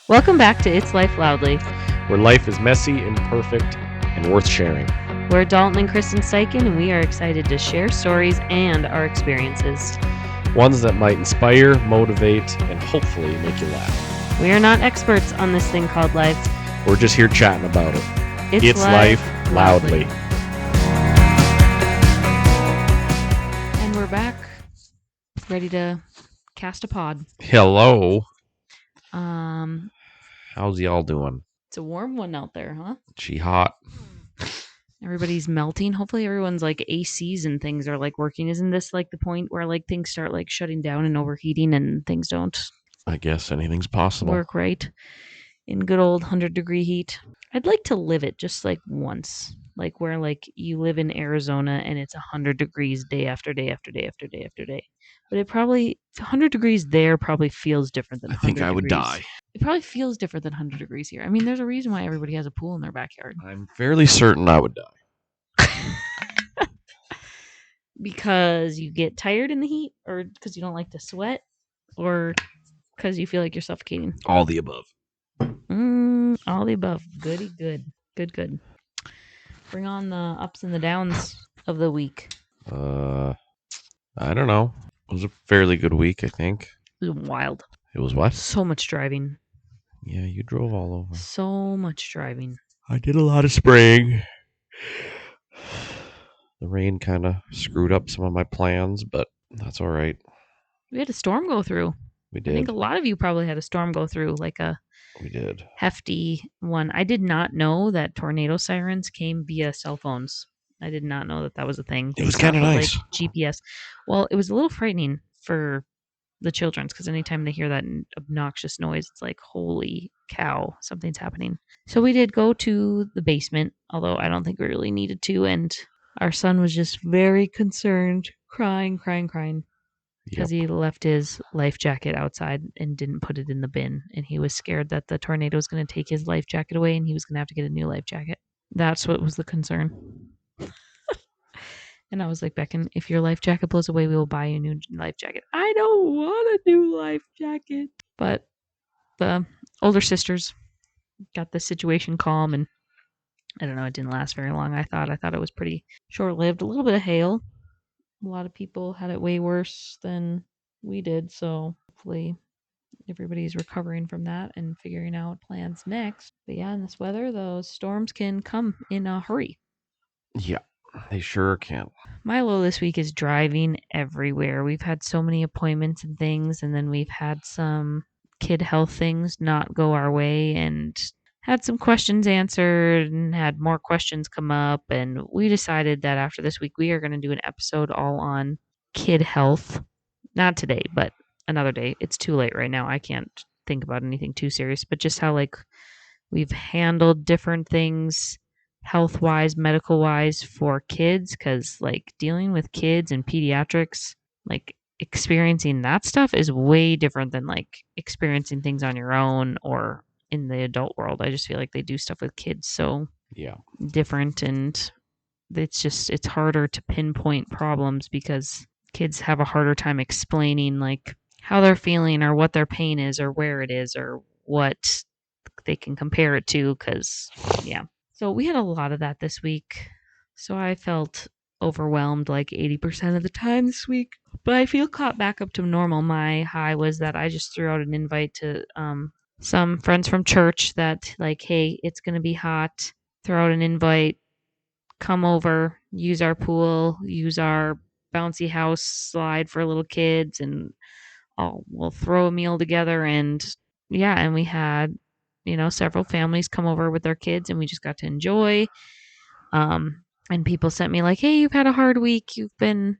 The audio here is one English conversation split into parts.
Welcome back to It's Life Loudly. Where life is messy, imperfect, and worth sharing. We're Dalton and Kristen Steichen, and we are excited to share stories and our experiences. Ones that might inspire, motivate, and hopefully make you laugh. We are not experts on this thing called life. We're just here chatting about it. It's life loudly. And we're back, ready to cast a pod. Hello. How's y'all doing? It's a warm one out there, huh? She hot. Everybody's melting. Hopefully everyone's like ACs and things are like working. Isn't this like the point where like things start like shutting down and overheating and things don't I guess anything's possible. work right in good old 100-degree heat? I'd like to live it just like once, like where like you live in Arizona and it's 100 degrees day after day after day after day after day. But it probably 100 degrees there probably feels different than I think 100 I would degrees. die. It probably feels different than 100 degrees here. I mean, there's a reason why everybody has a pool in their backyard. I'm fairly certain I would die. Because you get tired in the heat, or because you don't like to sweat, or because you feel like you're suffocating. All the above. All the above. Goody good. Good. Bring on the ups and the downs of the week. I don't know. It was a fairly good week, I think. It was wild. It was what? So much driving. Yeah, you drove all over. So much driving. I did a lot of spraying. The rain kind of screwed up some of my plans, but that's all right. We had a storm go through. We I did. think a lot of you probably had a storm go through, like a We did. hefty one. I did not know that tornado sirens came via cell phones. I did not know that was a thing. It was Based off kinda of, nice. Like GPS. Well, it was a little frightening for the children's because anytime they hear that obnoxious noise, it's like, holy cow, something's happening. So we did go to the basement, although I don't think we really needed to. And our son was just very concerned, crying. Because Yep. he left his life jacket outside and didn't put it in the bin. And he was scared that the tornado was going to take his life jacket away and he was going to have to get a new life jacket. That's what was the concern. And I was like, Becken, if your life jacket blows away, we will buy you a new life jacket. I don't want a new life jacket. But the older sisters got the situation calm, and I don't know, it didn't last very long. I thought it was pretty short-lived. A little bit of hail. A lot of people had it way worse than we did, so hopefully everybody's recovering from that and figuring out plans next. But yeah, in this weather, those storms can come in a hurry. Yeah, they sure can. My low this week is driving everywhere. We've had so many appointments and things, and then we've had some kid health things not go our way, and had some questions answered and had more questions come up. And we decided that after this week, we are going to do an episode all on kid health. Not today, but another day. It's too late right now. I can't think about anything too serious, but just how like we've handled different things health wise, medical wise for kids, because like dealing with kids and pediatrics, like experiencing that stuff is way different than like experiencing things on your own or in the adult world. I just feel like they do stuff with kids so different, and it's harder to pinpoint problems because kids have a harder time explaining like how they're feeling or what their pain is or where it is or what they can compare it to, because so we had a lot of that this week. So I felt overwhelmed like 80% of the time this week. But I feel caught back up to normal. My high was that I just threw out an invite to some friends from church that like, hey, it's going to be hot. Throw out an invite. Come over, use our pool, use our bouncy house slide for little kids, and we'll throw a meal together. And and we had several families come over with their kids, and we just got to enjoy. And people sent me like, hey, you've had a hard week. You've been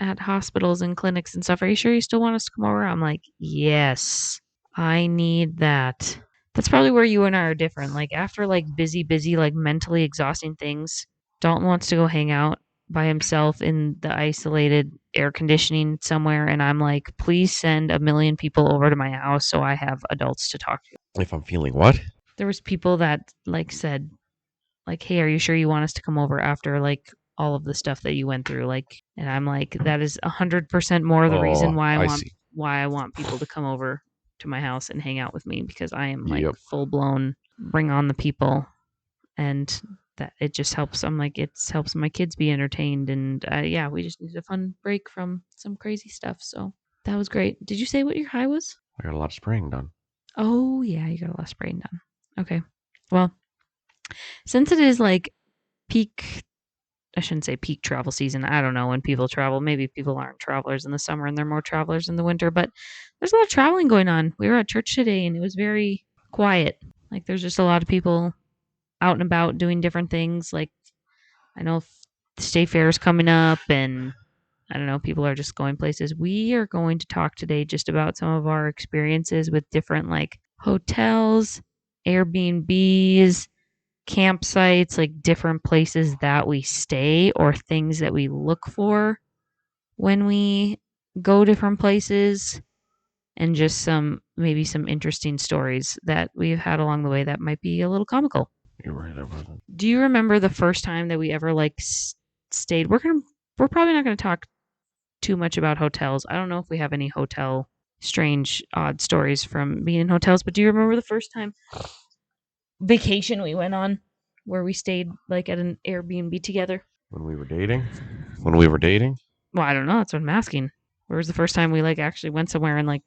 at hospitals and clinics and stuff. Are you sure you still want us to come over? I'm like, yes, I need that. That's probably where you and I are different. Like after like busy, like mentally exhausting things, Dalton wants to go hang out by himself in the isolated air conditioning somewhere. And I'm like, please send 1 million people over to my house so I have adults to talk to. If I'm feeling what? There was people that like said like, hey, are you sure you want us to come over after like all of the stuff that you went through? Like, and I'm like, that is 100% more the reason why I want people to come over. to my house and hang out with me because I am like Yep. full blown bring on the people, and that it just helps. I'm like, it helps my kids be entertained, and yeah, we just needed a fun break from some crazy stuff. So that was great. Did you say what your high was? I got a lot of spraying done. Oh yeah, you got a lot of spraying done. Okay, well, since it is like peak, I shouldn't say peak travel season. I don't know when people travel. Maybe people aren't travelers in the summer and they're more travelers in the winter, but there's a lot of traveling going on. We were at church today and it was very quiet. Like there's just a lot of people out and about doing different things. Like I know the state fair is coming up and I don't know, people are just going places. We are going to talk today just about some of our experiences with different like hotels, Airbnbs, campsites, like different places that we stay or things that we look for when we go different places, and just some maybe some interesting stories that we've had along the way that might be a little comical. You're right, I wasn't. Do you remember the first time that we ever like stayed? We're probably not going to talk too much about hotels. I don't know if we have any hotel strange odd stories from being in hotels, but do you remember the first time vacation we went on where we stayed like at an Airbnb together? When we were dating? When we were dating? Well, I don't know. That's what I'm asking. Where was the first time we like actually went somewhere and like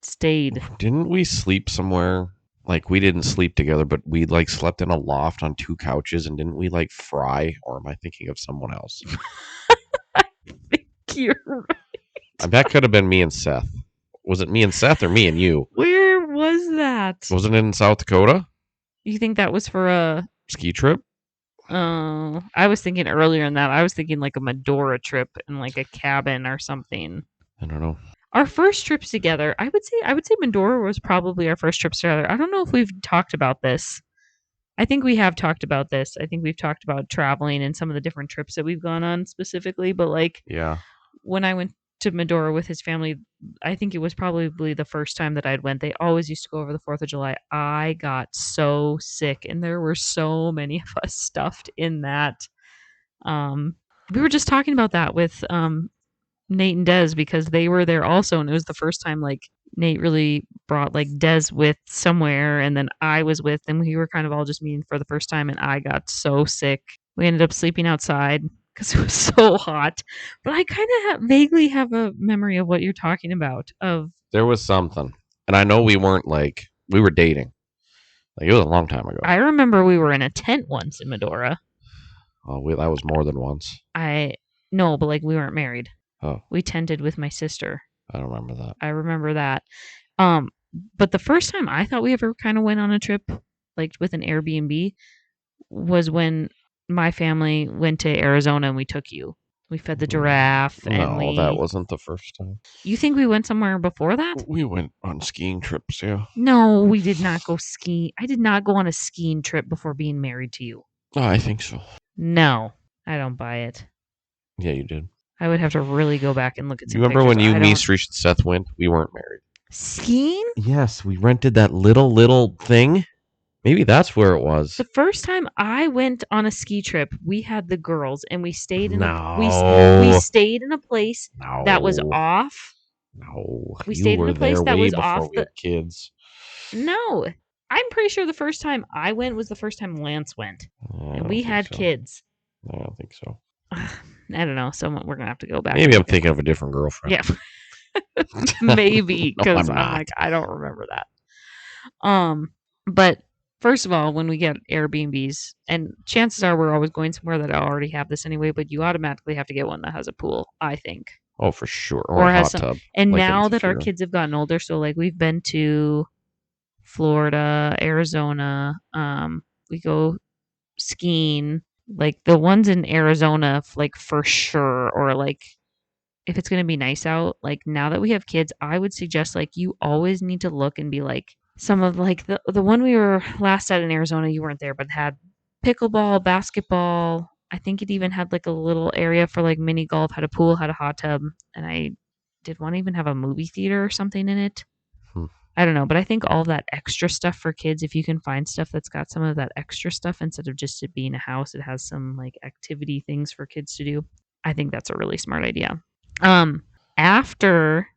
stayed? Didn't we sleep somewhere? Like we didn't sleep together, but we like slept in a loft on 2 couches, and didn't we like fry? Or am I thinking of someone else? That could have been me and Seth. Was it me and Seth or me and you? Where was that? Wasn't it in South Dakota? You think that was for a Ski trip? Oh, I was thinking earlier in that. I was thinking like a Medora trip in like a cabin or something. I don't know. Our first trips together, I would say Medora was probably our first trips together. I don't know if we've talked about this. I think we have talked about this. I think we've talked about traveling and some of the different trips that we've gone on specifically, but like Yeah. when I went to Medora with his family, I think it was probably the first time that I'd went. They always used to go over the 4th of July. I got so sick and there were so many of us stuffed in that. We were just talking about that with Nate and Des because they were there also, and it was the first time like Nate really brought like Des with somewhere, and then I was with, and we were kind of all just meeting for the first time, and I got so sick. We ended up sleeping outside because it was so hot. But I kind of vaguely have a memory of what you're talking about. Of There was something. And I know we weren't like, we were dating. Like it was a long time ago. I remember we were in a tent once in Medora. That was more than once. I no, but like we weren't married. Oh, We tented with my sister. I don't remember that. I remember that. Um, but the first time I thought we ever kind of went on a trip, like with an Airbnb, was when my family went to Arizona and we took you. We fed the giraffe and No, that wasn't the first time. You think we went somewhere before that? We went on skiing trips, yeah. No, we did not go skiing. I did not go on a skiing trip before being married to you. Oh, I think so. No, I don't buy it. Yeah, you did. I would have to really go back and look at You some remember when pictures. you, I me, don't- Strish, and Seth went? We weren't married. Skiing? Yes, we rented that little thing. Maybe that's where it was. The first time I went on a ski trip, we had the girls and we stayed in No. we stayed in a place No. that was off. No. We You stayed in were a place there that way was before off we the had kids. No. I'm pretty sure the first time I went was the first time Lance went. I And don't we think had so. kids. I don't think so. I don't know. So we're gonna have to go back. Maybe and I'm look at- thinking of a different girlfriend. Yeah. Maybe No, because I'm I'm not. like I don't remember that. But first of all, when we get Airbnbs, and chances are we're always going somewhere that I already have this anyway, but you automatically have to get one that has a pool, I think. Oh, for sure. Or Or a has hot some- tub. And like now in that our Zafira. kids have gotten older, so like we've been to Florida, Arizona, we go skiing, like the ones in Arizona, like for sure, or like if it's going to be nice out, like now that we have kids, I would suggest like you always need to look and be like some of like the one we were last at in Arizona, you weren't there, but had pickleball, basketball. I think it even had like a little area for like mini golf, had a pool, had a hot tub, and I did one even have a movie theater or something in it. Hmm. I don't know, but I think all that extra stuff for kids, if you can find stuff that's got some of that extra stuff instead of just it being a house, it has some like activity things for kids to do. I think that's a really smart idea. After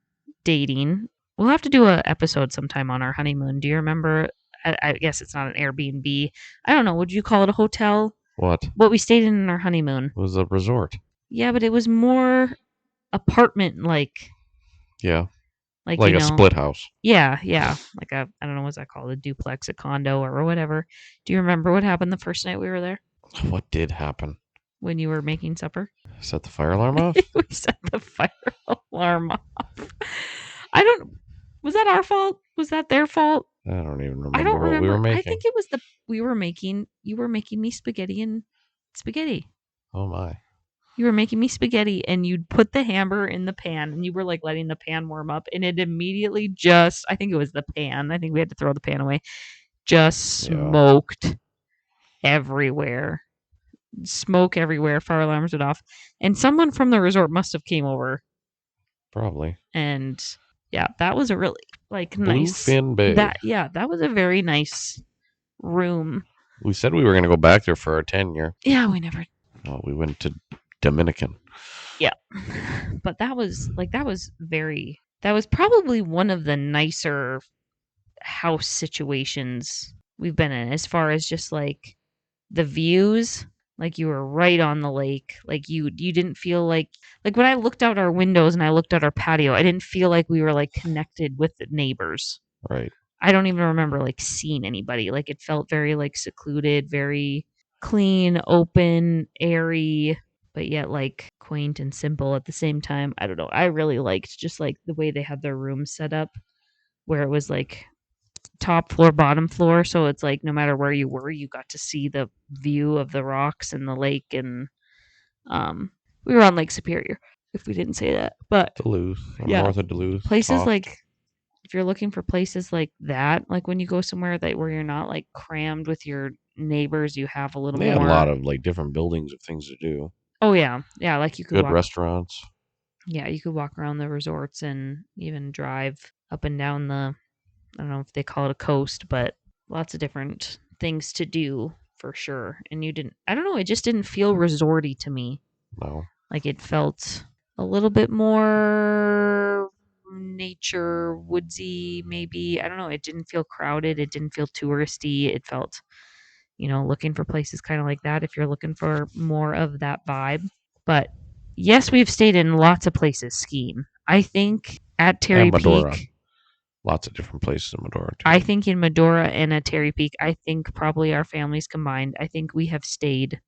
dating, We'll have to do a episode sometime on our honeymoon. Do you remember? I guess it's not an Airbnb. I don't know. Would you call it a hotel? What? What we stayed in our honeymoon. It was a resort. Yeah, but it was more apartment Yeah. like Like a split house. Yeah, yeah. Like I don't know what's that called, a duplex, a condo, or whatever. Do you remember what happened the first night we were there What did happen? when you were making supper? Set the fire alarm off? We set the fire alarm off. I don't. Was that our fault? Was that their fault? I don't even I remember don't what we were remember. I making. think it was we were making. You were making me spaghetti and spaghetti. Oh my. You were making me spaghetti and you'd put the hamburger in the pan and you were like letting the pan warm up and it immediately just, I think it was the pan. I think we had to throw the pan away. Just smoked everywhere. Smoke everywhere. Fire alarms went off. And someone from the resort must have came over. Probably. And yeah, that was a really nice Bluefin Bay. That was a very nice room. We said we were gonna go back there for our 10-year. Yeah, we never. Oh, we went to Dominican. Yeah. But that was probably one of the nicer house situations we've been in, as far as just like the views. Like you were right on the lake. Like you didn't feel like when I looked out our windows and I looked out our patio, I didn't feel like we were like connected with the neighbors. Right. I don't even remember like seeing anybody. Like it felt very like secluded, very clean, open, airy, but yet like quaint and simple at the same time. I don't know. I really liked just like the way they had their rooms set up, where it was like top floor, bottom floor. So it's like no matter where you were, you got to see the view of the rocks and the lake. And we were on Lake Superior, if we didn't say that. But Duluth. Yeah. North of Duluth. places Soft. like, if you're looking for places like that, like when you go somewhere that where you're not like crammed with your neighbors, you have a little They had more. a lot of like different buildings of things to do. Oh yeah, yeah. Like you could Good walk. restaurants. Yeah, you could walk around the resorts and even drive up and down the. I don't know if they call it a coast, but lots of different things to do for sure. And you didn't. I don't know. It just didn't feel resorty to me. No. Like it felt a little bit more nature woodsy, maybe. I don't know. It didn't feel crowded. It didn't feel touristy. It felt, looking for places kind of like that if you're looking for more of that vibe. But yes, we've stayed in lots of places skiing. I think at Terry Medora. Peak. Lots of different places in Medora too. I think in Medora and at Terry Peak, I think probably our families combined, I think we have stayed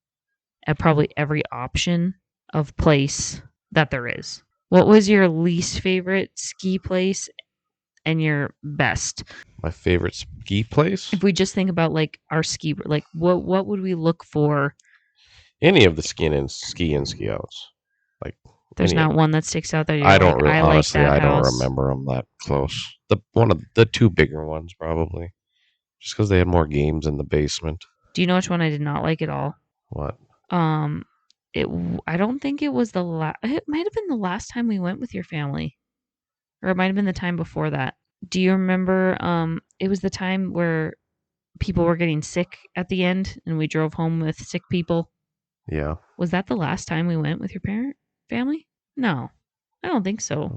at probably every option of place that there is. What was your least favorite ski place and your best? My favorite ski place? If we just think about like our ski, like what would we look for? Any of the ski and ski outs. Like there's not one that sticks out there. I don't really, honestly, like I don't remember them that close. One of the two bigger ones probably, just because they had more games in the basement. Do you know which one I did not like at all? What? I don't think it was the last. It might have been the last time we went with your family, or it might have been the time before that. Do you remember? It was the time where people were getting sick at the end, and we drove home with sick people. Yeah. Was that the last time we went with your family? No, I don't think so.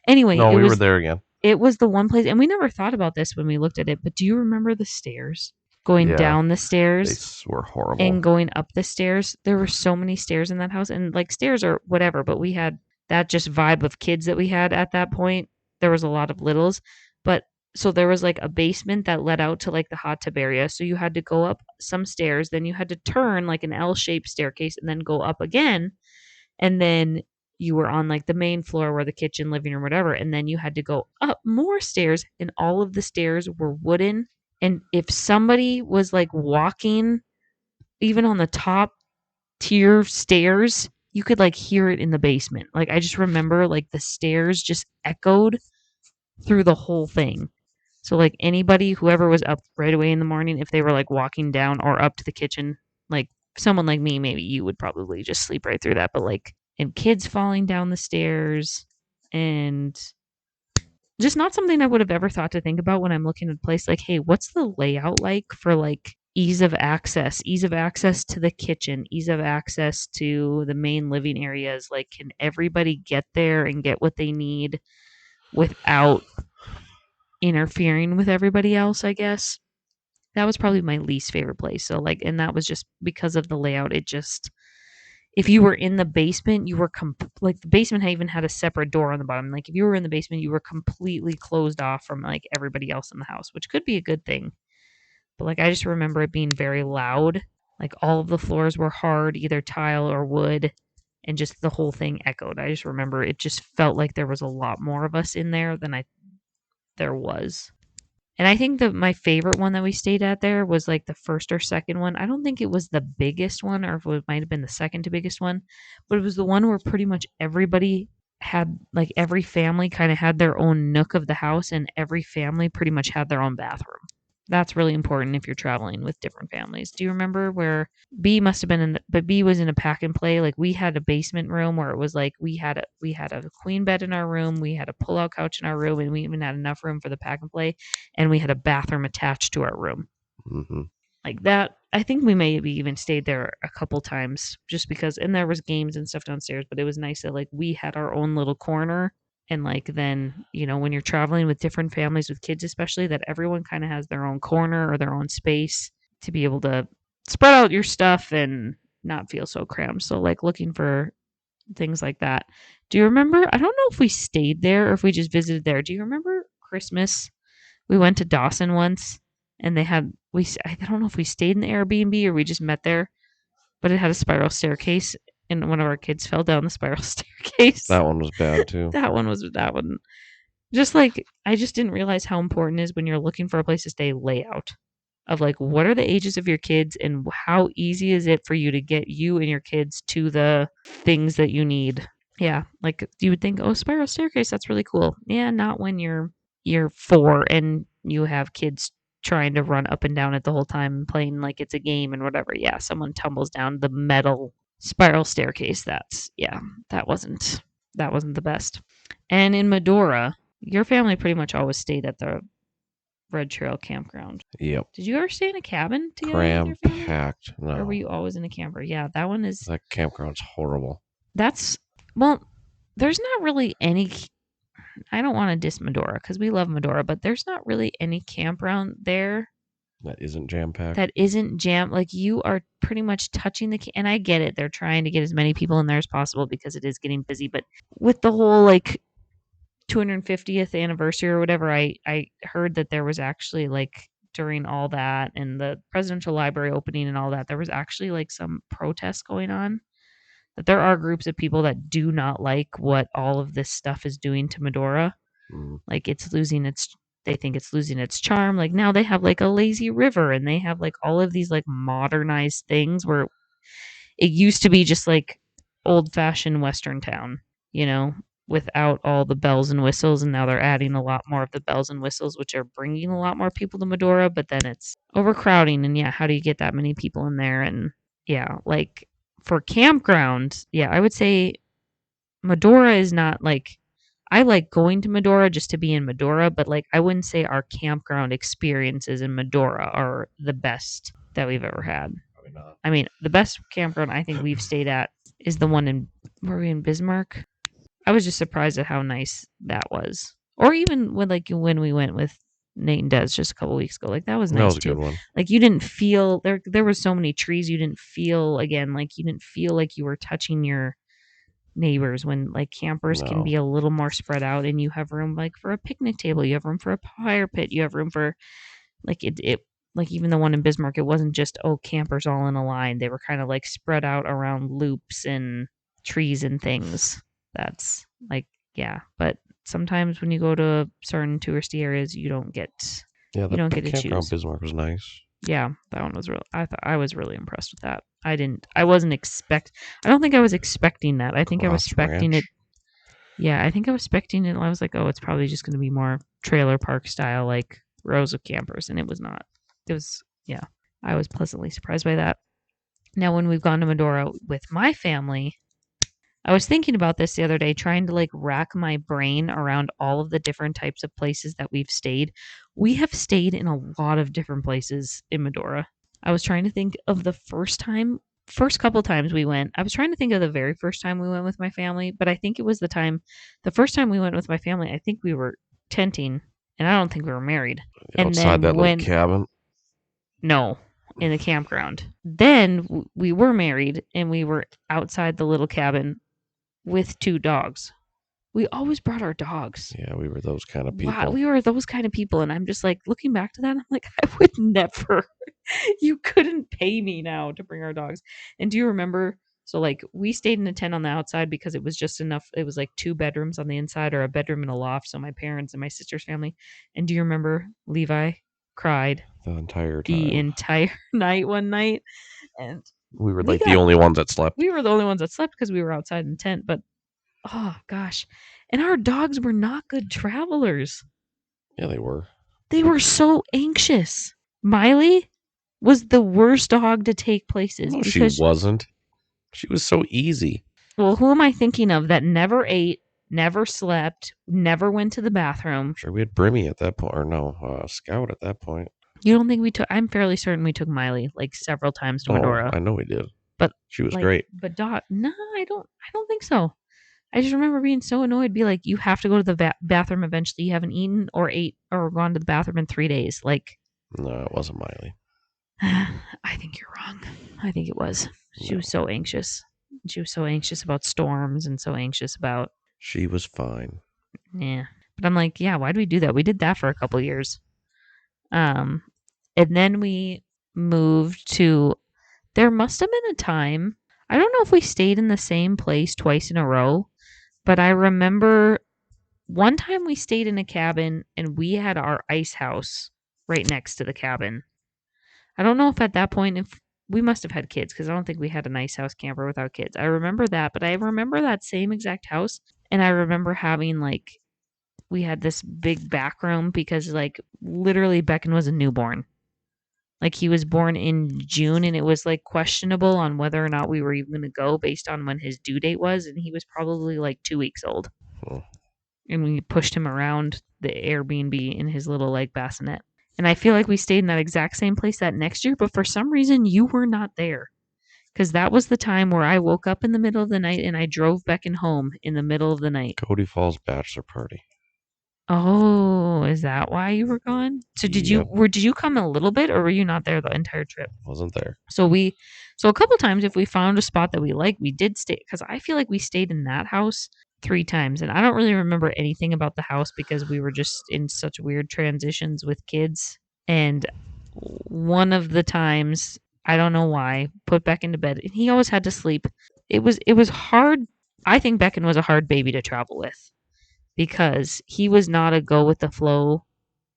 Anyway, no, we were there again. It was the one place, and we never thought about this when we looked at it. But do you remember the stairs? Going down the stairs, they were horrible, and going up the stairs. There were so many stairs in that house, and like stairs or whatever. But we had that just vibe of kids that we had at that point. There was a lot of littles, but so there was like a basement that led out to like the hot tub area. So you had to go up some stairs, then you had to turn like an L-shaped staircase, and then go up again, and then you were on like the main floor where the kitchen, living room, whatever, and then you had to go up more stairs, and all of the stairs were wooden. And if somebody was like walking even on the top tier stairs, you could like hear it in the basement. Like I just remember like the stairs just echoed through the whole thing. So like anybody, whoever was up right away in the morning, if they were like walking down or up to the kitchen, like someone like me, maybe you would probably just sleep right through that. But like, and kids falling down the stairs, and just not something I would have ever thought to think about when I'm looking at a place like, hey, what's the layout like for like ease of access to the kitchen, ease of access to the main living areas? Like, can everybody get there and get what they need without interfering with everybody else, I guess. That was probably my least favorite place. So like, and that was just because of the layout. It just, if you were in the basement, you were like the basement even had a separate door on the bottom. Like if you were in the basement, you were completely closed off from like everybody else in the house, which could be a good thing. But like I just remember it being very loud. Like all of the floors were hard, either tile or wood, and just the whole thing echoed. I just remember it just felt like there was a lot more of us in there than I there was. And I think that my favorite one that we stayed at there was like the first or second one. I don't think it was the biggest one, or if it might have been the second to biggest one, but it was the one where pretty much everybody had, like, every family kind of had their own nook of the house, and every family pretty much had their own bathroom. That's really important if you're traveling with different families. Do you remember where B must have been in but B was in a pack and play? Like we had a basement room where it was like we had a queen bed in our room, we had a pull-out couch in our room, and we even had enough room for the pack and play, and we had a bathroom attached to our room. Hmm. Like that, I think we maybe even stayed there a couple times just because, and there was games and stuff downstairs, but it was nice that like we had our own little corner. And like then, when you're traveling with different families with kids, especially, that everyone kind of has their own corner or their own space to be able to spread out your stuff and not feel so cramped. So like looking for things like that. Do you remember? I don't know if we stayed there or if we just visited there. Do you remember Christmas? We went to Dawson once, and they had we. I don't know if we stayed in the Airbnb or we just met there, but it had a spiral staircase, and one of our kids fell down the spiral staircase. That one was bad too. That one. Just like I just didn't realize how important it is when you're looking for a place to stay, layout of like what are the ages of your kids and how easy is it for you to get you and your kids to the things that you need. Yeah, like you would think, oh, spiral staircase, that's really cool. Yeah, not when you're 4 and you have kids trying to run up and down it the whole time playing like it's a game and whatever. Yeah, someone tumbles down the metal spiral staircase. That wasn't the best. And in Medora, your family pretty much always stayed at the Red Trail campground. Yep. Did you ever stay in a cabin together with your Cram family? packed. Or were No, you always in a camper? Yeah, that one is that campground's horrible. that's well, there's not really any. I don't want to diss Medora because we love Medora, but there's not really any campground there That isn't jam packed. that isn't jam. Like you are pretty much touching and I get it. They're trying to get as many people in there as possible because it is getting busy. But with the whole like 250th anniversary or whatever, I heard that there was actually like during all that and the presidential library opening and all that, there was actually like some protests going on. That there are groups of people that do not like what all of this stuff is doing to Medora. Mm. Like they think it's losing its charm. Like now they have like a lazy river and they have like all of these like modernized things where it used to be just like old fashioned Western town, you know, without all the bells and whistles. And now they're adding a lot more of the bells and whistles, which are bringing a lot more people to Medora. But then it's overcrowding. And yeah, how do you get that many people in there? And yeah, like for campground, yeah, I would say Medora is not like, I like going to Medora just to be in Medora, but like I wouldn't say our campground experiences in Medora are the best that we've ever had. Probably not. I mean, the best campground I think we've stayed at is the one in were we in Bismarck? I was just surprised at how nice that was. Or even when we went with Nate and Des just a couple weeks ago, like that was That nice was a too. good one. Like you didn't feel there were so many trees you didn't feel again like you didn't feel like you were touching your neighbors when like campers can No. be a little more spread out and you have room like for a picnic table, you have room for a fire pit, you have room for like it like even the one in Bismarck, it wasn't just oh campers all in a line. They were kind of like spread out around loops and trees and things. That's like yeah, but sometimes when you go to certain touristy areas, Yeah, you the don't get to campground choose. Bismarck was nice. Yeah, that one was real. I thought I was really impressed with that. I wasn't expect. I don't think I was expecting that. I think I was Cross expecting it. Ranch. Yeah, I think I was expecting it. I was like, oh, it's probably just going to be more trailer park style, like rows of campers, and it was not. It was yeah. I was pleasantly surprised by that. Now, when we've gone to Medora with my family, I was thinking about this the other day, trying to like rack my brain around all of the different types of places that we've stayed. We have stayed in a lot of different places in Medora. I was trying to think of the first time first couple times we went, I was trying to think of the very first time we went with my family, but I think it was the first time we went with my family, I think we were tenting, and I don't think we were married. And Outside then that little cabin. no, in the campground. Then we were married and we were outside the little cabin with 2 dogs. We always brought our dogs. Yeah, we were those kind of people. Wow, we were those kind of people, and I'm just like looking back to that. I'm like, I would never. You couldn't pay me now to bring our dogs. And do you remember? So like we stayed in a tent on the outside because it was just enough. It was like 2 bedrooms on the inside or a bedroom and a loft. So my parents and my sister's family. And do you remember Levi cried the entire night one night, and we were like the only ones that slept. We were the only ones that slept because we were outside in the tent. But oh gosh, and our dogs were not good travelers. Yeah, they were. They were so anxious. Miley was the worst dog to take places. No, she wasn't. She was so easy. Well, who am I thinking of that never ate, never slept, never went to the bathroom? Sure, we had Brimmy at that point, or no, Scout at that point. You don't think we took? I'm fairly certain we took Miley like several times to Medora. I know we did, but she was great. But Dot, no, I don't think so. I just remember being so annoyed. Be like, you have to go to the bathroom eventually. You haven't eaten or ate or gone to the bathroom in 3 days. Like, no, it wasn't Miley. I think you're wrong. I think it was. She was so anxious. She was so anxious about storms and so anxious about. She was fine. Yeah, but I'm like, yeah. Why do we do that? We did that for a couple years. And then we moved to. There must have been a time. I don't know if we stayed in the same place twice in a row, but I remember one time we stayed in a cabin and we had our ice house right next to the cabin. I don't know if at that point, if we must have had kids because I don't think we had an ice house camper without kids. I remember that, but I remember that same exact house. And I remember having like, we had this big back room because like literally Beckon was a newborn. Like he was born in June and it was like questionable on whether or not we were even going to go based on when his due date was. And he was probably like 2 weeks old. And we pushed him around the Airbnb in his little like bassinet. And I feel like we stayed in that exact same place that next year, but for some reason you were not there. Because that was the time where I woke up in the middle of the night and I drove Beckon home in the middle of the night. Cody Falls bachelor party. Oh, is that why you were gone? So did you come a little bit or were you not there the entire trip? Wasn't there. So a couple times if we found a spot that we liked, we did stay because I feel like we stayed in that house 3 times and I don't really remember anything about the house because we were just in such weird transitions with kids. And one of the times, I don't know why, put Beck into bed and he always had to sleep. It was hard. I think Beckon was a hard baby to travel with. Because he was not a go with the flow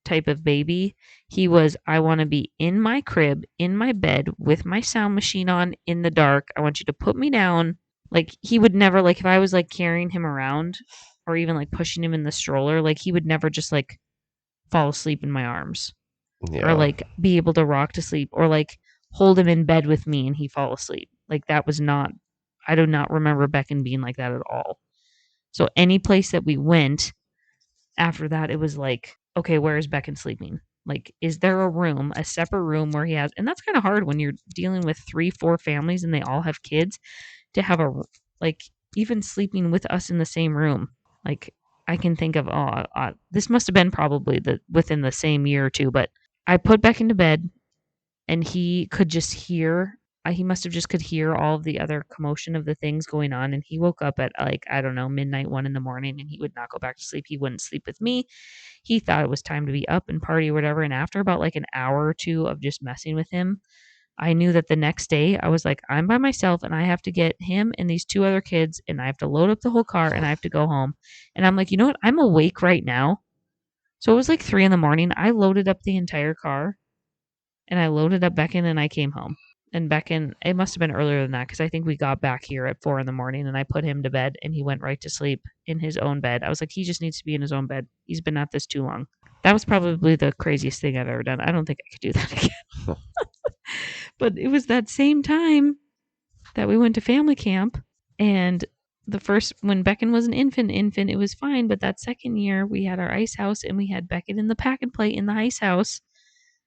type of baby. He was, I want to be in my crib, in my bed, with my sound machine on in the dark. I want you to put me down. Like, he would never, like, if I was, like, carrying him around or even, like, pushing him in the stroller, like, he would never just, like, fall asleep in my arms. Yeah. Or, like, be able to rock to sleep. Or, like, hold him in bed with me and he fall asleep. Like, that was not, I do not remember Beckon being like that at all. So any place that we went after that, it was like, okay, where is Beckon sleeping? Like, is there a room, a separate room where he has, and that's kind of hard when you're dealing with 3-4 families and they all have kids to have like, even sleeping with us in the same room. Like, I can think of, this must have been probably within the same year or two, but I put Beckon to bed and he could just hear he must have just could hear all of the other commotion of the things going on. And he woke up at like, I don't know, midnight, 1 a.m. and he would not go back to sleep. He wouldn't sleep with me. He thought it was time to be up and party or whatever. And after about like an hour or 2 of just messing with him, I knew that the next day I was like, I'm by myself and I have to get him and these 2 other kids and I have to load up the whole car and I have to go home. And I'm like, you know what? I'm awake right now. So it was like 3 a.m. I loaded up the entire car and I loaded up Beckon and I came home. And Beckon, it must have been earlier than that because I think we got back here at 4 a.m. and I put him to bed and he went right to sleep in his own bed. I was like, he just needs to be in his own bed. He's been at this too long. That was probably the craziest thing I've ever done. I don't think I could do that again. But it was that same time that we went to family camp and when Beckon was an infant, it was fine. But that second year we had our ice house and we had Beckon in the pack and play in the ice house.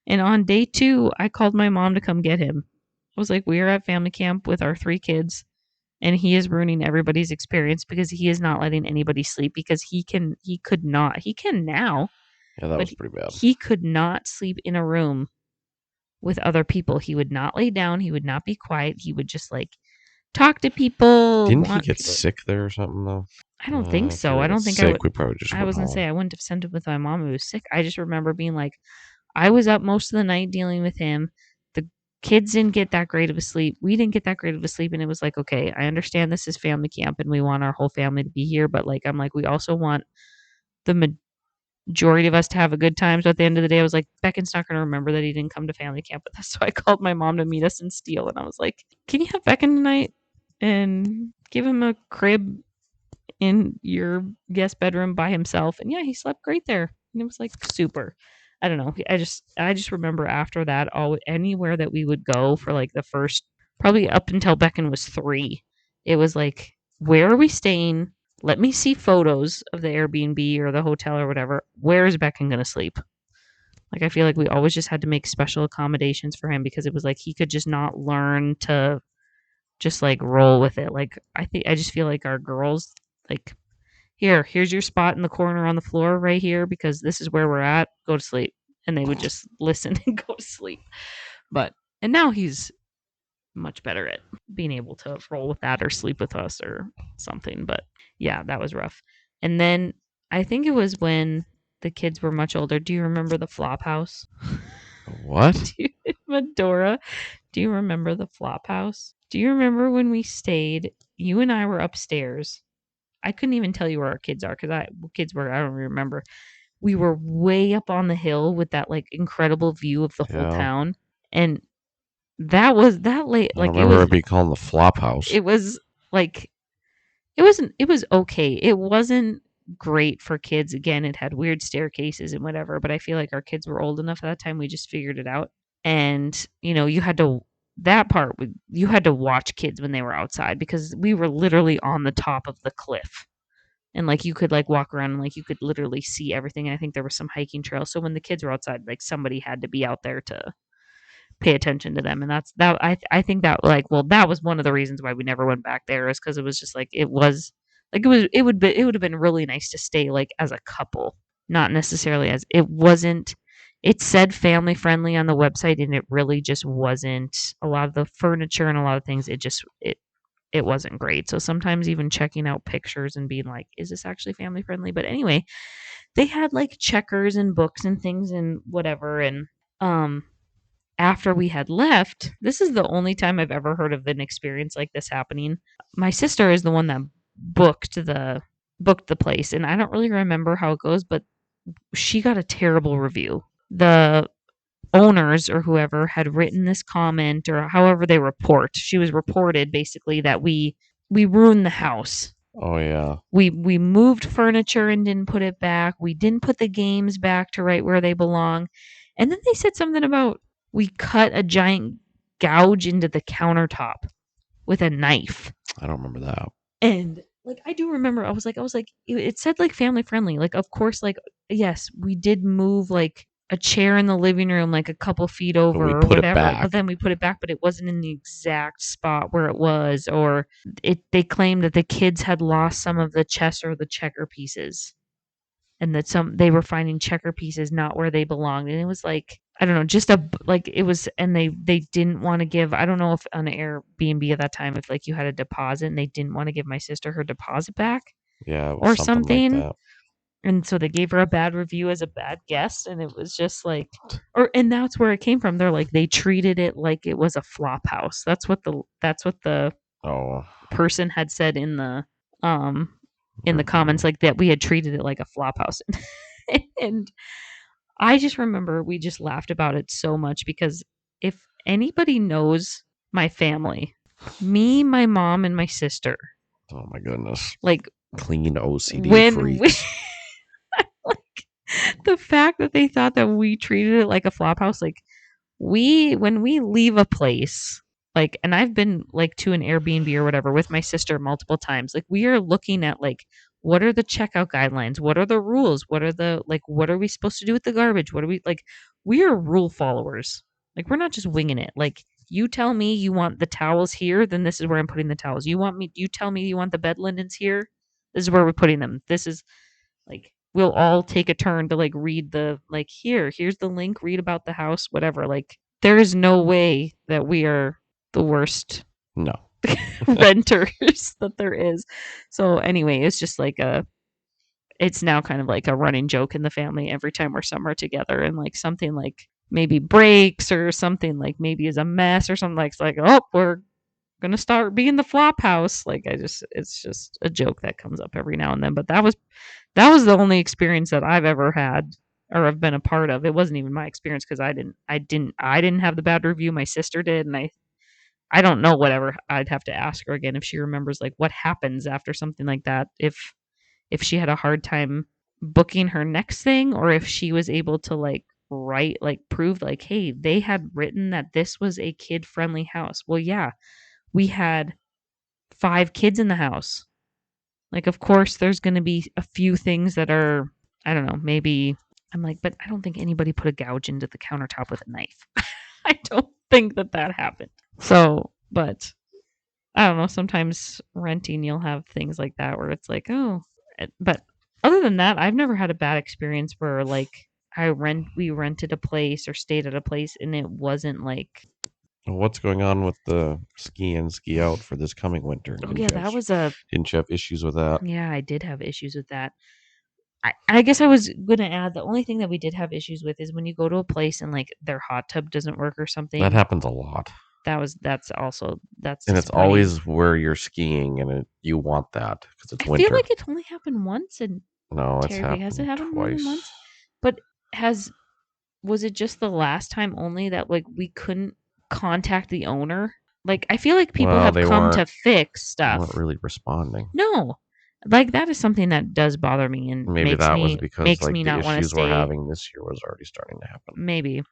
And on day 2, I called my mom to come get him. I was like, we are at family camp with our 3 kids, and he is ruining everybody's experience because he is not letting anybody sleep because he could not. He can now, Yeah, that but was pretty bad. he could not sleep in a room with other people. He would not lay down. He would not be quiet. He would just like talk to people, Didn't he want get people. sick there or something though? I don't think If he so. I ever got don't think I would. sick, we probably just I went was gonna say home. I wouldn't have sent him with my mom who was sick. I just remember being like, I was up most of the night dealing with him. The kids didn't get that great of a sleep. We didn't get that great of a sleep, and it was like, okay, I understand this is family camp and we want our whole family to be here, but like, I'm like, we also want the majority of us to have a good time. So at the end of the day, I was like, Beckon's not going to remember that he didn't come to family camp with us. So I called my mom to meet us in Steele, and I was like, can you have Beckon tonight and give him a crib in your guest bedroom by himself? And yeah, he slept great there, and it was like super. I don't know. I just remember after that, all anywhere that we would go for like the first probably up until Beckon was 3, it was like, where are we staying? Let me see photos of the Airbnb or the hotel or whatever. Where is Beckon going to sleep? Like, I feel like we always just had to make special accommodations for him because it was like he could just not learn to just like roll with it. Like, I just feel like our girls, like, here's your spot in the corner on the floor right here because this is where we're at. Go to sleep. And they would just listen and go to sleep. And now he's much better at being able to roll with that or sleep with us or something. But yeah, that was rough. And then I think it was when the kids were much older. Do you remember the flop house? What? Medora, do you remember the flop house? Do you remember when we stayed? You and I were upstairs. I couldn't even tell you where our kids are because kids were, I don't remember. We were way up on the hill with that like incredible view of the whole Yeah. town. And that was that late. I Like remember it being called the flop house. it was like it was okay. It wasn't great for kids. Again, it had weird staircases and whatever, but I feel like our kids were old enough at that time we just figured it out. And, you had to that part you had to watch kids when they were outside because we were literally on the top of the cliff. And like you could like walk around and like you could literally see everything. And I think there was some hiking trails. So when the kids were outside, like somebody had to be out there to pay attention to them. And that's that I think that like well that was one of the reasons why we never went back there is because it was just like it would have been really nice to stay like as a couple, not necessarily as it wasn't. It said family friendly on the website and it really just wasn't. A lot of the furniture and a lot of things it wasn't great. So sometimes even checking out pictures and being like, is this actually family friendly? But anyway, they had like checkers and books and things and whatever. And um after we had left, this is the only time I've ever heard of an experience like this happening. My sister is the one that booked the place, and I don't really remember how it goes, but she got a terrible review. The owners or whoever had written this comment or however they report. She was reported basically that we ruined the house. Oh yeah. We moved furniture and didn't put it back. We didn't put the games back to right where they belong. And then they said something about we cut a giant gouge into the countertop with a knife. I don't remember that. And like I do remember I was like it said like family friendly. Like of course like yes, we did move like a chair in the living room like a couple feet But we over or put it whatever. back. But then we put it back, but it wasn't in the exact spot where it was. Or they claimed that the kids had lost some of the chess or the checker pieces. And that they were finding checker pieces not where they belonged. And it was like I don't know, just like it was, and they didn't want to give. I don't know if on Airbnb at that time if like you had a deposit and they didn't want to give my sister her deposit back Yeah, it was or something something. like that. And so they gave her a bad review as a bad guest, and it was just like, and that's where it came from. They're like they treated it like it was a flop house. That's what the Oh, person had said um in the comments, like that we had treated it like a flop house. And I just remember we just laughed about it so much because if anybody knows my family, me, my mom, and my sister, oh my goodness. like Clean OCD when freaks. like the fact that they thought that we treated it like a flop house, like when we leave a place, like, and I've been like to an Airbnb or whatever with my sister multiple times, like we are looking at like what are the checkout guidelines, what are the rules, what are the like what are we supposed to do with the garbage, what are we like, we are rule followers, like we're not just winging it, like You tell me you want the towels here, then this is where I'm putting the towels. You tell me you want the bed linens here, this is where we're putting them. This is like we'll all take a turn to like read the like here's the link, read about the house, whatever. Like there is no way that we are the worst No. renters that there is. So anyway, it's just like it's now kind of like a running joke in the family every time we're somewhere together and like something like maybe breaks or something like maybe is a mess or something like it's like, oh, we're gonna start being the flop house. Like it's just a joke that comes up every now and then. But that was the only experience that I've ever had or have been a part of. It wasn't even my experience because I didn't have the bad review. My sister did, and I don't know whatever. I'd have to ask her again if she remembers like what happens after something like that. If she had a hard time booking her next thing or if she was able to like write like prove like, hey, they had written that this was a kid friendly house. Well, yeah, we had 5 kids in the house. Like, of course, there's going to be a few things that are, I don't know, maybe I'm like, but I don't think anybody put a gouge into the countertop with a knife. I don't think that happened. So, but I don't know. Sometimes renting, you'll have things like that where it's like, oh, but other than that, I've never had a bad experience where like we rented a place or stayed at a place and it wasn't like, What's going on with the ski in, ski out for this coming winter? oh yeah, that was a Didn't you have issues with that? yeah, I did have issues with that. I guess I was gonna add the only thing that we did have issues with is when you go to a place and like their hot tub doesn't work or That something. happens a lot. That's And it's disappointing. always where you're skiing, and you want that because I it's feel winter. like it only happened once in No, it's Terry Peak. Has it happened happened more than twice. once? But has was it just the last time only that like we couldn't contact the owner? Like I feel like people Well, have they come to fix weren't stuff. really responding. No. Like that is something that does bother me and Maybe makes that was me because makes like me the not want to issues we're stay. having this year was already starting to happen. Maybe.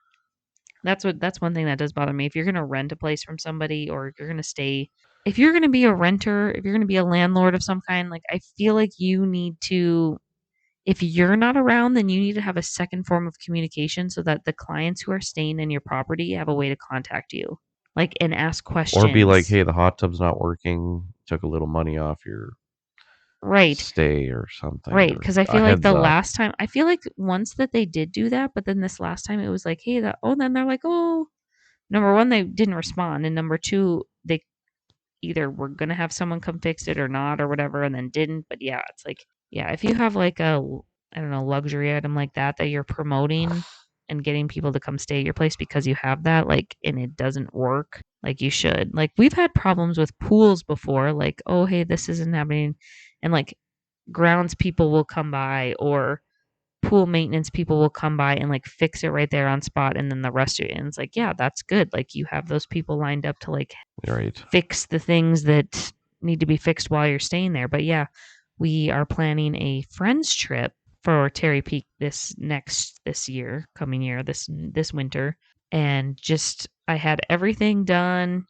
That's one thing that does bother me. If you're gonna rent a place from somebody or if you're gonna stay if you're gonna be a renter, if you're gonna be a landlord of some kind, like I feel like you need to if you're not around, then you need to have a second form of communication so that the clients who are staying in your property have a way to contact you. Like and ask Or be like, questions. hey, the hot tub's not working. Took a little money off your Right. stay or something, Right. or Because I a feel like heads the up. last time I feel like once that they did do that, but then this last time it was like, hey, that oh, then they're like, oh, number one, they didn't respond. And number two, they either were gonna have someone come fix it or not or whatever, and then didn't. But yeah, it's like yeah, if you have like a I don't know luxury item like that you're promoting and getting people to come stay at your place because you have that like and it doesn't work like you should. Like we've had problems with pools before, like oh hey this isn't happening, and like grounds people will come by or pool maintenance people will come by and like fix it right there on spot and then the rest of it and it's like yeah that's good like you have those people lined up to like Right. fix the things that need to be fixed while you're staying there. But yeah, we are planning a friends trip for Terry Peak this year, coming year, this winter. And just I had everything done,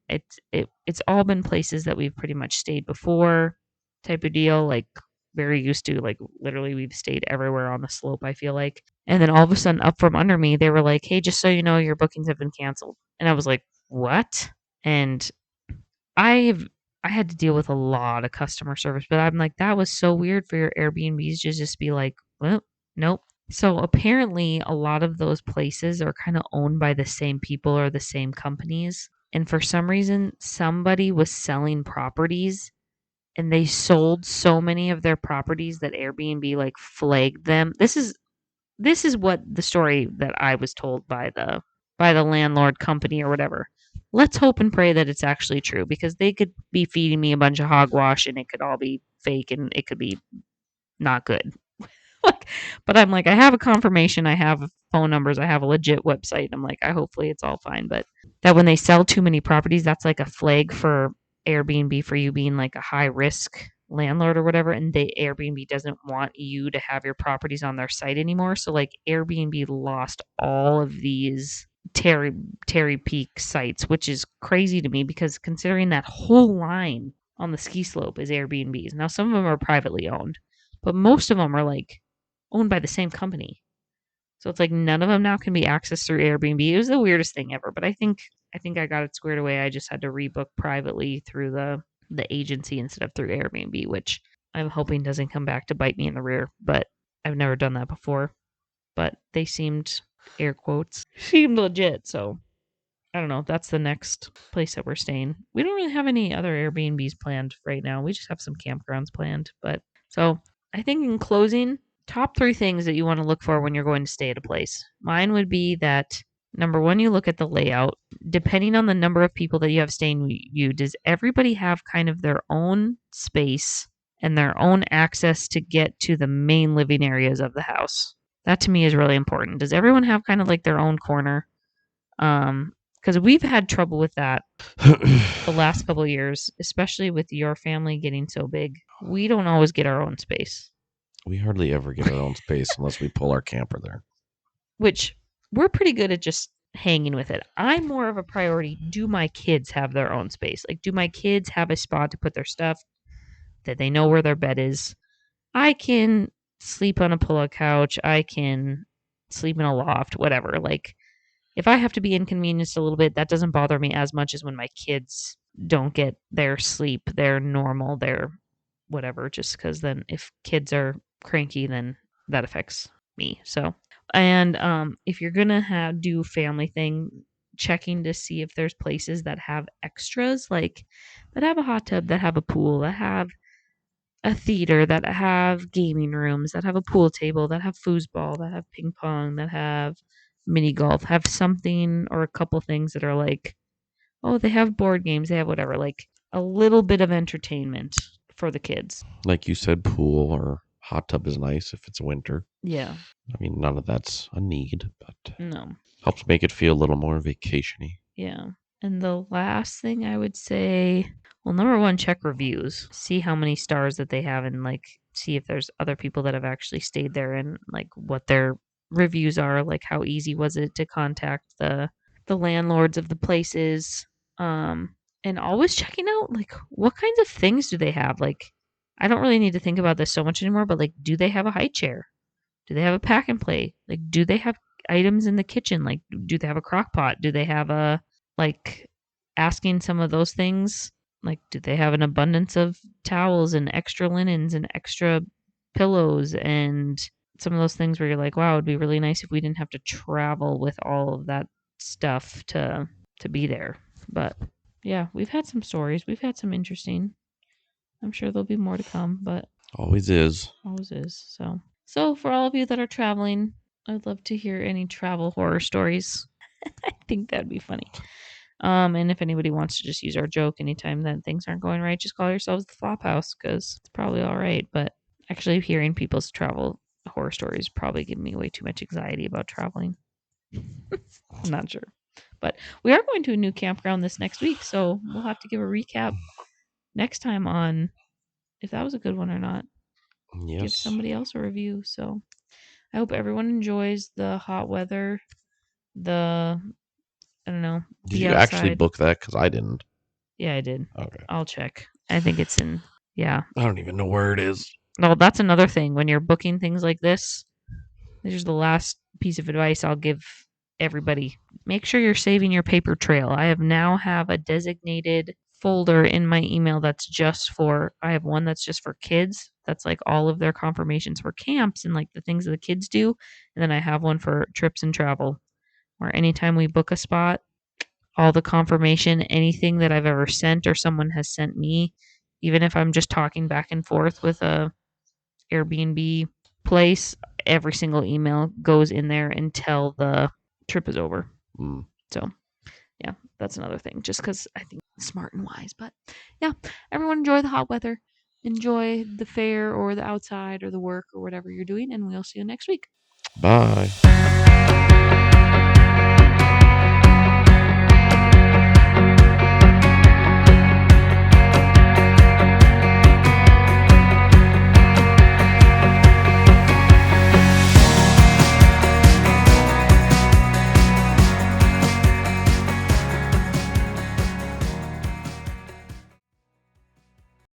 it's all been places that we've pretty much stayed before type of deal, like very used to, like literally we've stayed everywhere on the slope, I feel like. And then all of a sudden up from under me, they were like, hey, just so you know, your bookings have been canceled. And I was like, what? And I've I had to deal with a lot of customer service, but I'm like, that was so weird for your Airbnbs to just be like, well, nope. So apparently, a lot of those places are kind of owned by the same people or the same companies. And for some reason, somebody was selling properties and they sold so many of their properties that Airbnb like flagged them. This is what the story that I was told by the landlord company or whatever. Let's hope and pray that it's actually true because they could be feeding me a bunch of hogwash and it could all be fake and it could be not good. Like, but I'm like, I have a confirmation, I have phone numbers, I have a legit website. I'm like, I hopefully it's all fine. But that when they sell too many properties, that's like a flag for Airbnb for you being like a high risk landlord or whatever. And the Airbnb doesn't want you to have your properties on their site anymore. So like Airbnb lost all of these Terry Terry Peak sites, which is crazy to me because considering that whole line on the ski slope is Airbnbs. Now some of them are privately owned, but most of them are like owned by the same company. So it's like none of them now can be accessed through Airbnb. It was the weirdest thing ever, but I think I got it squared away. I just had to rebook privately through the agency instead of through Airbnb, which I'm hoping doesn't come back to bite me in the rear. But I've never done that before. But they seemed, air quotes, seemed legit. So I don't know. That's the next place that we're staying. We don't really have any other Airbnbs planned right now. We just have some campgrounds planned. But so I think in closing, top 3 things that you want to look for when you're going to stay at a place. Mine would be that number 1, you look at the layout. Depending on the number of people that you have staying with you, does everybody have kind of their own space and their own access to get to the main living areas of the house? That to me is really important. Does everyone have kind of like their own corner? Because we've had trouble with that the last couple of years, especially with your family getting so big. We don't always get our own space, We hardly ever get our own space unless we pull our camper there. which we're pretty good at just hanging with it. I'm more of a priority. Do my kids have their own space? Like, do my kids have a spot to put their stuff that they know where their bed is? I can sleep on a pull-out couch. I can sleep in a loft, whatever. Like, if I have to be inconvenienced a little bit, that doesn't bother me as much as when my kids don't get their sleep, their normal, their whatever, just because then if kids are cranky, then that affects me. So, and if you're going to do family thing, checking to see if there's places that have extras, like that have a hot tub, that have a pool, that have a theater, that have gaming rooms, that have a pool table, that have foosball, that have ping pong, that have mini golf, have something or a couple things that are like, oh, they have board games, they have whatever, like a little bit of entertainment for the kids. Like you said, pool or hot tub is nice if it's winter. Yeah. I mean, none of that's a need, but No. helps make it feel a little more vacationy. Yeah. And the last thing I would say, well, number 1, check reviews. See how many stars that they have and like see if there's other people that have actually stayed there and like what their reviews are, like how easy was it to contact the landlords of the places. And always checking out like what kinds of things do they have? Like I don't really need to think about this so much anymore, but like do they have a high chair? Do they have a pack and play? Like do they have items in the kitchen? Like do they have a crock pot? Do they have a like asking some of those things? Like do they have an abundance of towels and extra linens and extra pillows and some of those things where you're like, wow, it'd be really nice if we didn't have to travel with all of that stuff to be there. But yeah, we've had some stories. We've had some interesting. I'm sure there'll be more to come, but Always is. always is. So for all of you that are traveling, I'd love to hear any travel horror stories. I think that'd be funny. And if anybody wants to just use our joke anytime that things aren't going right, just call yourselves the Flophouse because it's probably all right. But actually, hearing people's travel horror stories probably give me way too much anxiety about traveling. I'm not sure. But we are going to a new campground this next week, so we'll have to give a recap next time on if that was a good one or not. Yes. Give somebody else a review. So I hope everyone enjoys the hot weather, I don't know. Did you actually book that? Because I didn't. Yeah, I did. Okay. I'll check. I think it's in, yeah. I don't even know where it is. No, that's another thing. When you're booking things like this is the last piece of advice I'll give everybody. Make sure you're saving your paper trail. I now have a designated folder in my email that's just for, I have one that's just for kids. That's like all of their confirmations for camps and like the things that the kids do. And then I have one for trips and travel where anytime we book a spot, all the confirmation, anything that I've ever sent or someone has sent me, even if I'm just talking back and forth with a Airbnb place, every single email goes in there until the trip is over. So, yeah, that's another thing. Just because I think it's smart and wise. But yeah, everyone enjoy the hot weather. Enjoy the fair or the outside or the work or whatever you're doing. And we'll see you next week. Bye.